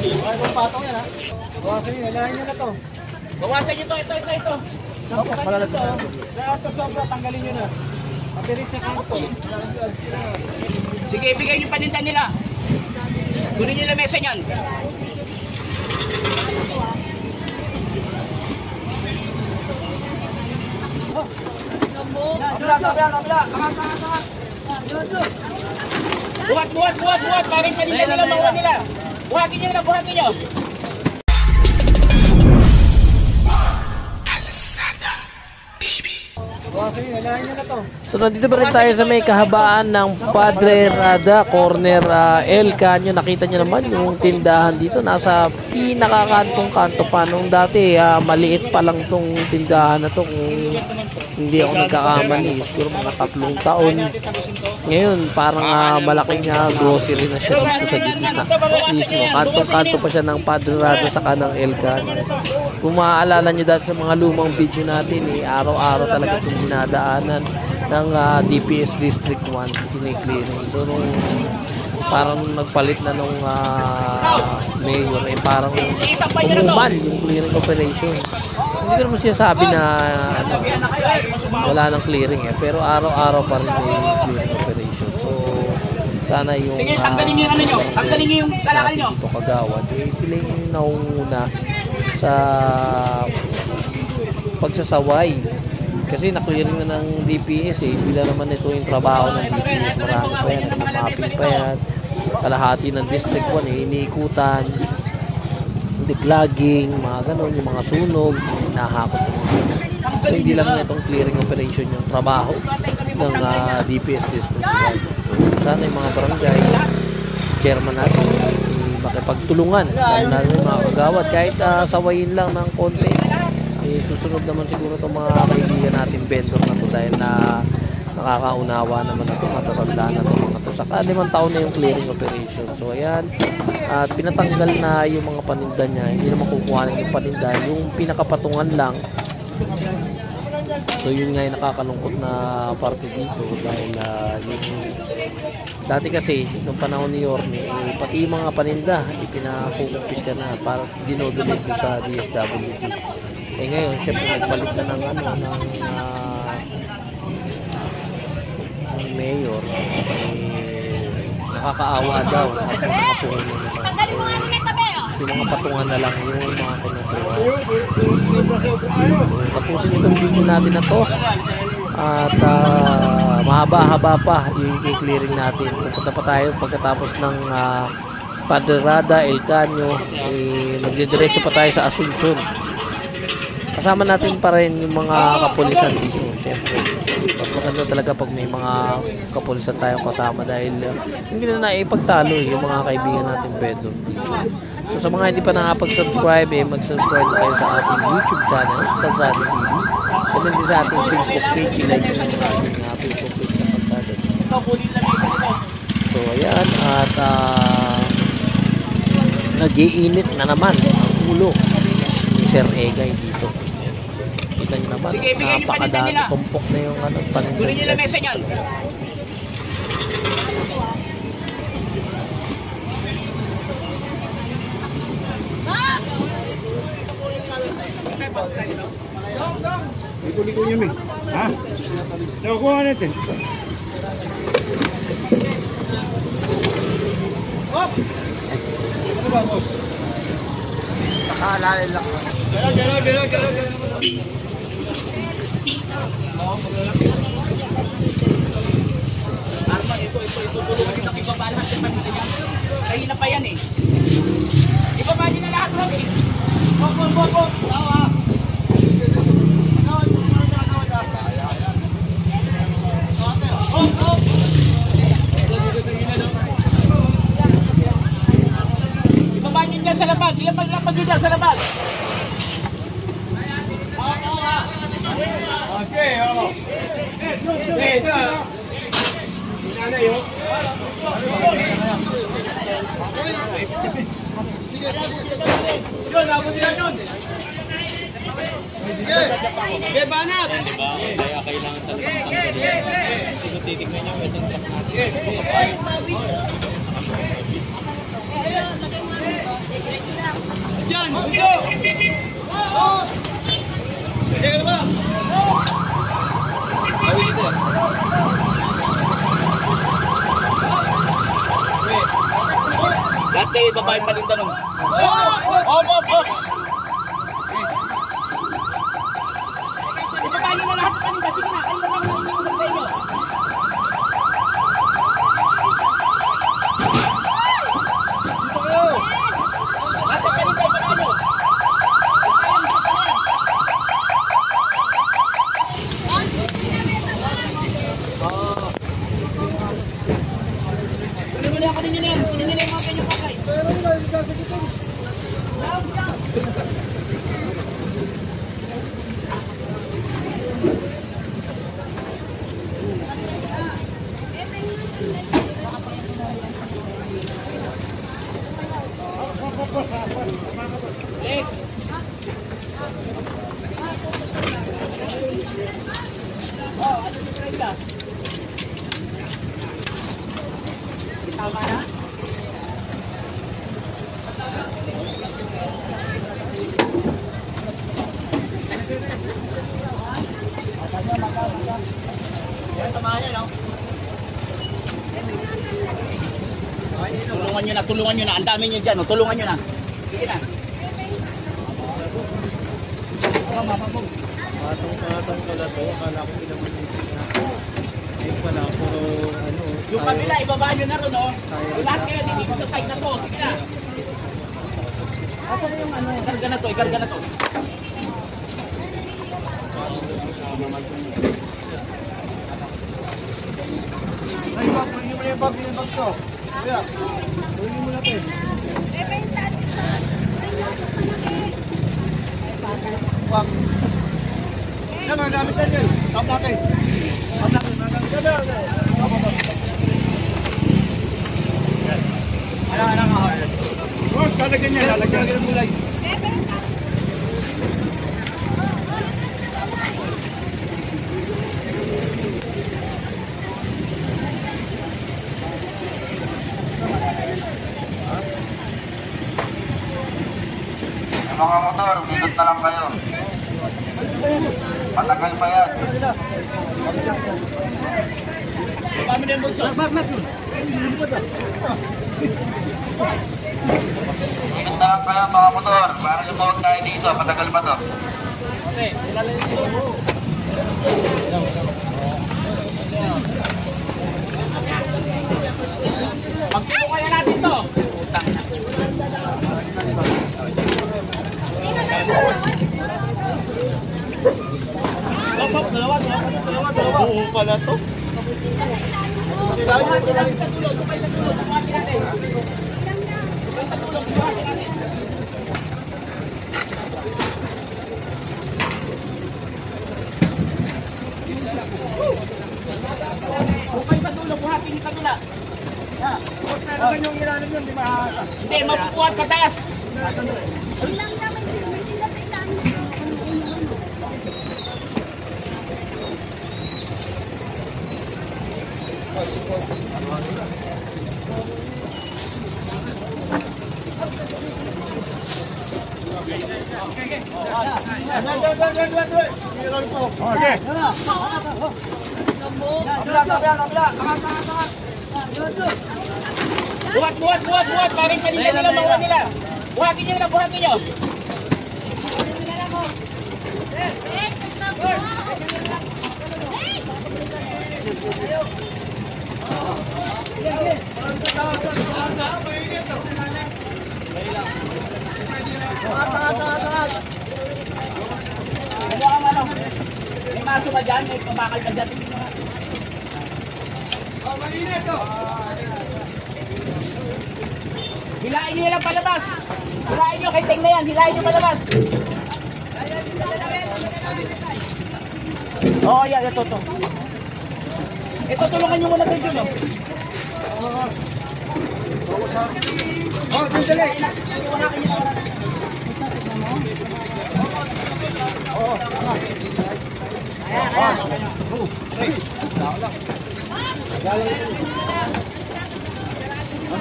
Ay, kung patong yan ha. Bawasan nyo, ilahin nyo na to. Bawasan nyo to, ito. Opo, malalagay na. Lahat to sobra, tanggalin nyo na. Matirik sa kanto. Sige, ibigay yung paninda nila. Kunin nyo lang mesa nyan. Kabila. Buhat. Parang paninda nila, makuha nila. Buhatin nyo. So nandito pa rin tayo sa may kahabaan ng Padre Rada, corner El Canyo. Nakita nyo naman yung tindahan dito. Nasa pinakakantong-kanto pa. Nung dati, maliit pa lang tong tindahan na to. Kung hindi ako nagkakamali, siguro mga 3 taon. Ngayon, parang malaking grocery na siya dito sa gitna. Mismo, kantong-kanto pa siya ng Padre Rada sa kanang El Canyo. Kung maaalala nyo dati sa mga lumang video natin, araw-araw talaga itong dinadaanan ng DPS District 1 kiniklearing. So nung parang nagpalit na nung mayor, parang umuman yung clearing operation. Hindi ko naman sinasabi na wala nang clearing pero araw-araw pa rin may clearing operation. So sana yung tanggalin nyo yung kalakal nyo dito Kagawad, sila yung naunguna sa pagsasaway. Kasi na-clearing na ng DPS hindi na naman ito yung trabaho ng DPS. Marami pa yan, nag-mapping pa yan. Kalahati ng District 1 iniikutan, declogging, mga ganon, yung mga sunog, nahakot. So hindi lang itong clearing operation yung trabaho ng DPS District 1. Sana yung mga barangay, chairman natin, makipagtulungan natin yung mga kagawad, kahit sawayin lang ng konti. Susunod naman siguro itong mga kaibigan natin vendor na to dahil na nakakaunawa naman na ito, matatanda na ito mga to. Saka 5 taon na yung clearing operation. So ayan, at pinatanggal na yung mga paninda niya, hindi na makukuha yung paninda, yung pinakapatungan lang. So yun nga yung nakakalungkot na parte dito dahil yung dati kasi nung panahon ni Yorme pati yung mga paninda ipinakukumpis ka na para dinodonate mo sa DSWD. Ngayon syempre nagpalit na ng ng mayor, nakakaawa daw at mga puno naman. So, yung mga patungan na lang yung mga kinukuha. So, tapusin itong video natin na to at mahaba-haba pa yung i-clearing natin. Pupunta pa tayo pagkatapos ng Padre Rada, El Canyo, magdidiretso pa tayo sa Asuncion. Kasama natin pa rin yung mga kapulisan dito. Siyempre, mas maganda talaga pag may mga kapulisan tayong kasama dahil hindi na naipagtalo yung mga kaibigan natin vendor dito. So sa mga hindi pa nakapag-subscribe, mag-subscribe na kayo sa ating YouTube channel, Kalsada TV. And then din sa ating Facebook page, like nyo yung ating Facebook page sa Kalsada TV. So ayan, at nag-iinit na naman ang ulo ni Sir Egay dito. Kita nyo naman, napakadami, tumpok na yung paninda. Kunin nyo lang mesa nyan. Liko-liko niya, Ming. Ha? Nakukuha natin. Hop! Ano ba, boss? Nakahalala lang. Galaw. Arman, ito. Tulungan nyo lang ibaba lahat sa paninda niya. Kahina pa yan Ibaba nyo na lahat lang Bok. Tawa. Ibaba nyo dyan sa labag. Ilapag nyo dyan sa labag. Okay, Yun, ako nila yun. Sige, banat. Diba? Kaya kailangan talagang sino titignan niyo itong truck natin. Diyan! Buso! Teka ba? Ay, dito. Lahat kayo babae palinda nun. Op! Ibaba nyo na lahat palinda. Sige na, kayo naman ang inuusap sa inyo. Dito kayo! Lahat ang palinda, ibaba nyo. Kunin nyo na yan. Kunin nyo na yung mga kanyang kakay. Tama na? Tulungan nyo na. Ang dami nyo dyan. Tulungan nyo na. Sige na. Patong-patong pala to. Akala ko pinamanitin na. Ayun pala, puro ano. Yung kabila, ibaba nyo na ron, oh. Yung lahat kayo dito sa side na to. Sige na. Ako na yung ano. Ikarga na to. Ay, wag, kunin mo na yung bag to. Kaya, kunin mo na to. Wag. Yan, magamit yan yun. Tap natin. Anak nga. Wag, lalagyan niya. Lalagyan mo lang. Mga motor, dito na lang kayo. Matagal pa yan. Ibaba mo na yung bulso. Dito na lang kayo mga motor. Para lumawag tayo dito. Matagal pa to. Magtulo kaya natin to. Dalawa. Buo pala to. Bukay sa dulo, buhatin yung kabila. Hindi, mapupuhat pataas. Okay. Buhat. Parang kanina nila, mawa nila. Buhatin nyo. May maso ba dyan? May pabakal ba dyan? Hilain nyo lang palabas. Hilain nyo, kay Teng na yan. Hilain nyo palabas. Oo, yan. Ito. Ito, tulungan nyo muna kayo dyan. Dali.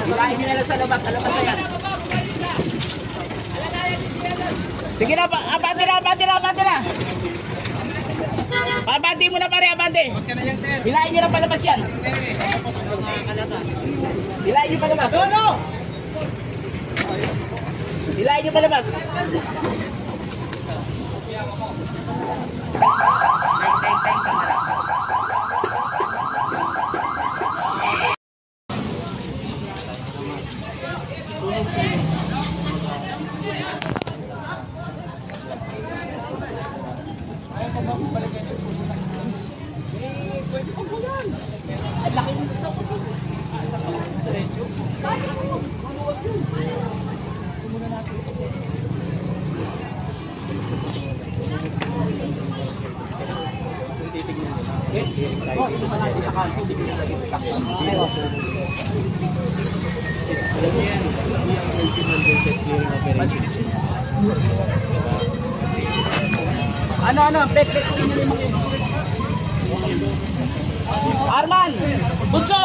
Hilain nyo na lang sa labas. Sa labas na yan. Sige na, abante na. Abante mo na pare, abante. Hilahin nyo na palabas yan. Hilahin nyo palabas. Hilahin nyo palabas. Ano, pek. Arman, Bunso.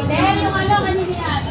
Dahil yung ano kanina.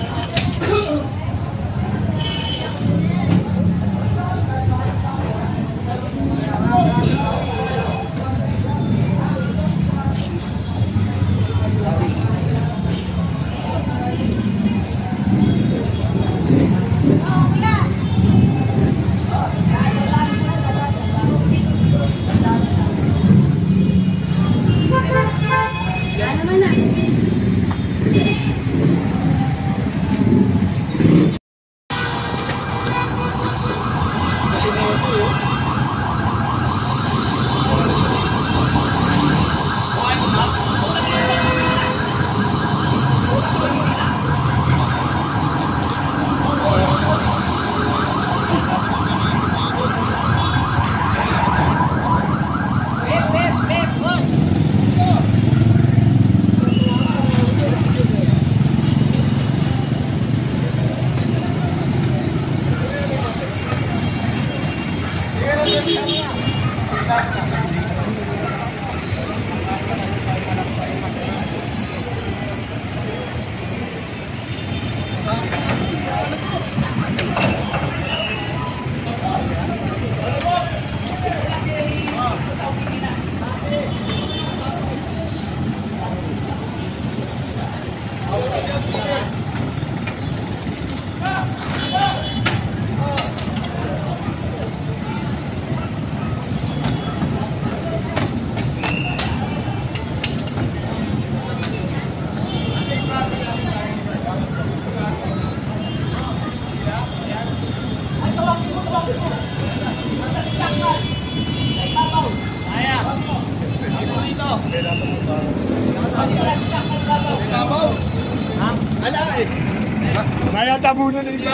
Nayatabunan na iba.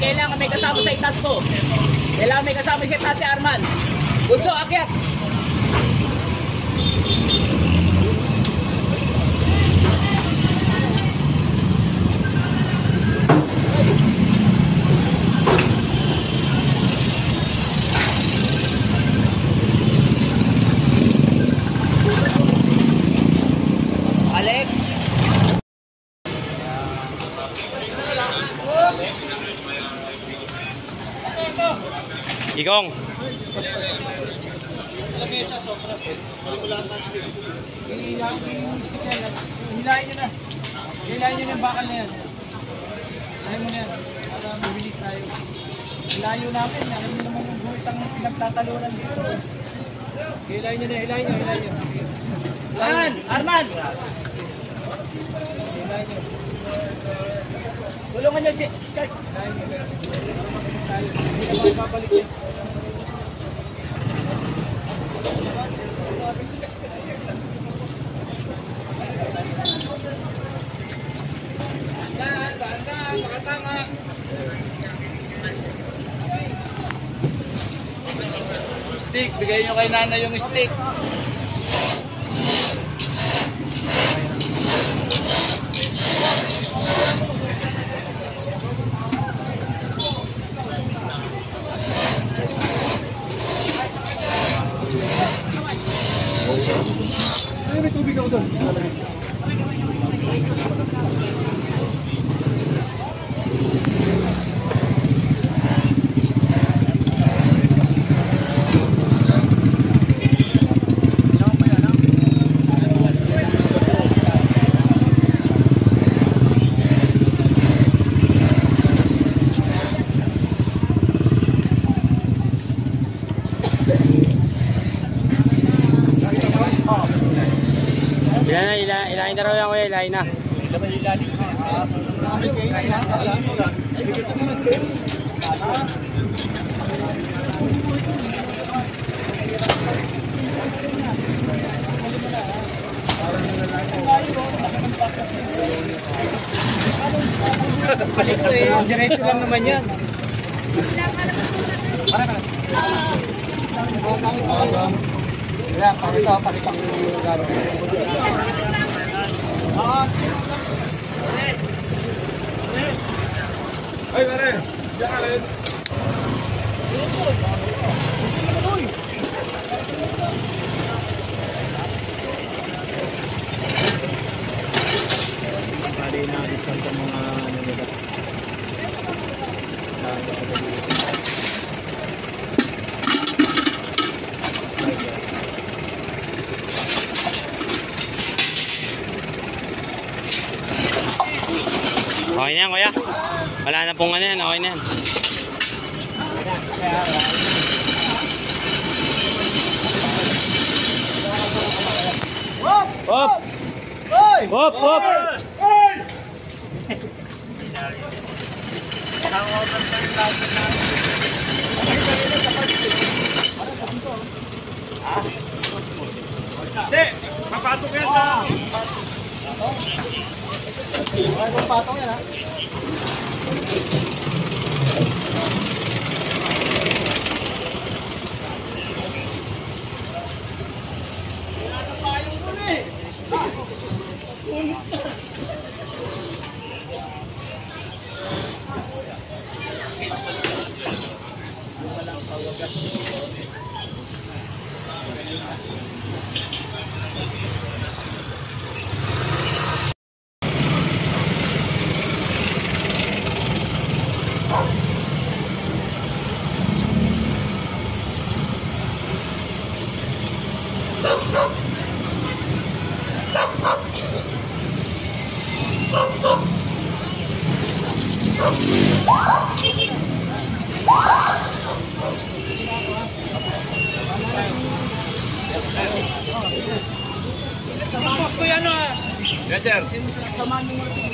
Kailangan may kasama sa itas ko. Kailangan may kasama sa itas si Arman. Bunso, akyat. Alex. Igong. Hilahin nyo na. Hilahin nyo na yung bakal na yan. Hilahin mo na yan. Para mabili tayo. Hilayo namin. Alam nyo naman yung buwitang pinagtatalunan dito. Hilahin nyo na. Hilahin nyo. Hilahin nyo. Arman! Arman! Hilahin nyo. Tulungan nyo, Church. Hilahin nyo. Hindi na makapabalik yan. Stick, bigay nyo kay Nana yung stick. Ay, may tubig ako doon. Ilahin na raw yan kuya, ilahin na. Ito eh, diretso lang naman yan. Yan, pakita ko yung gano'n. Ay, pare. Diyan ka rin. Bali na discount ang mga ano nila. Okay na yan, kuya. Wala na pong ano yan, okay na yan. Hop! Hop, hop! Hindi. Papatok yan sa... Ay, kung patong yan ha. Yes, sir. Samahan mo muna